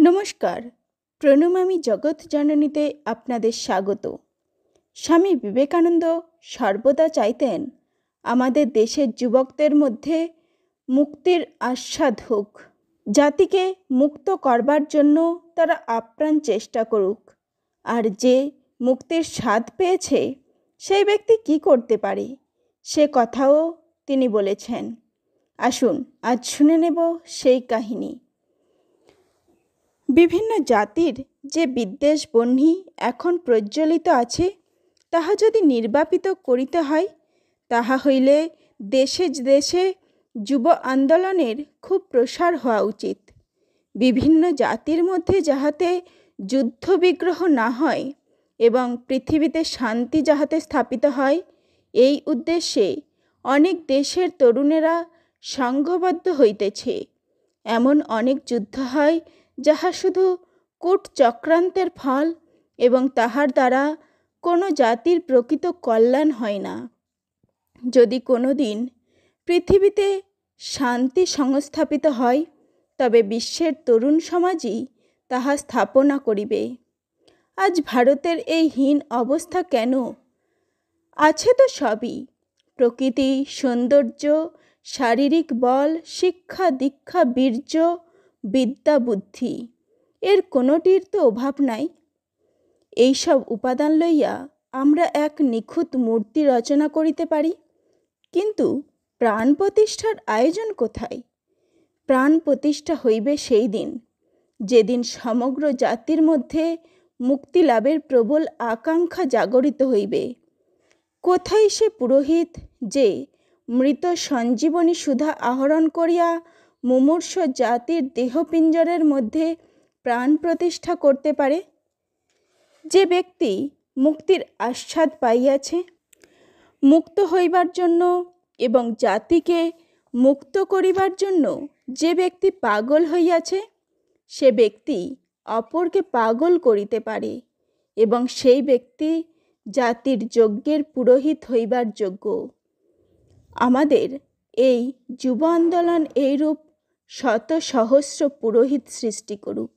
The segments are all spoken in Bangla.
নমস্কার, প্রণমামী জগৎ জননীতে আপনাদের স্বাগত। স্বামী বিবেকানন্দ সর্বদা চাইতেন আমাদের দেশের যুবকদের মধ্যে মুক্তির আস্বাদ হোক, জাতিকে মুক্ত করবার জন্য তারা আপ্রাণ চেষ্টা করুক। আর যে মুক্তির স্বাদ পেয়েছে সেই ব্যক্তি কি করতে পারে সে কথাও তিনি বলেছেন। আসুন আজ শুনে নেব সেই কাহিনী। বিভিন্ন জাতির যে বিদ্বেষ বহ্নি এখন প্রজ্বলিত আছে, তাহা যদি নির্বাপিত করিতে হয়, তাহা হইলে দেশে দেশে যুব আন্দোলনের খুব প্রসার হওয়া উচিত। বিভিন্ন জাতির মধ্যে যাহাতে যুদ্ধ বিগ্রহ না হয় এবং পৃথিবীতে শান্তি যাহাতে স্থাপিত হয়, এই উদ্দেশ্যে অনেক দেশের তরুণেরা সংঘবদ্ধ হইতেছে। এমন অনেক যুদ্ধ হয় যাহা শুধু কূট চক্রান্তের ফল এবং তাহার দ্বারা কোনো জাতির প্রকৃত কল্যাণ হয় না। যদি কোনো দিন পৃথিবীতে শান্তি সংস্থাপিত হয়, তবে বিশ্বের তরুণ সমাজই তাহা স্থাপনা করিবে। আজ ভারতের এই হীন অবস্থা কেন? আছে তো সবই: প্রকৃতি, সৌন্দর্য, শারীরিক বল, শিক্ষা দীক্ষা, বীর্য, বিদ্যা, বুদ্ধি, এর কোনোটির তো অভাব নাই। এইসব উপাদান লইয়া আমরা এক নিখুঁত মূর্তি রচনা করিতে পারি, কিন্তু প্রাণ প্রতিষ্ঠার আয়োজন কোথায়? প্রাণ প্রতিষ্ঠা হইবে সেই দিন, যেদিন সমগ্র জাতির মধ্যে মুক্তি লাভের প্রবল আকাঙ্ক্ষা জাগরিত হইবে। কোথায় সে পুরোহিত যে মৃত সঞ্জীবনী সুধা আহরণ করিয়া মুমূর্ষ জাতির দেহপিঞ্জরের মধ্যে প্রাণ প্রতিষ্ঠা করতে পারে? যে ব্যক্তি মুক্তির আস্বাদ পাইয়াছে, মুক্ত হইবার জন্য এবং জাতিকে মুক্ত করিবার জন্য যে ব্যক্তি পাগল হইয়াছে, সে ব্যক্তি অপরকে পাগল করিতে পারে এবং সেই ব্যক্তি জাতির যজ্ঞের পুরোহিত হইবার যোগ্য। আমাদের এই যুব আন্দোলন এইরূপ শত সহস্র পুরোহিত সৃষ্টি করুক।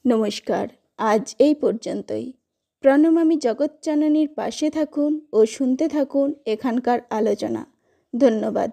নমস্কার, আজ এই পর্যন্তই। প্রণমামী জগৎজননীর পাশে থাকুন ও শুনতে থাকুন এখানকার আলোচনা। ধন্যবাদ।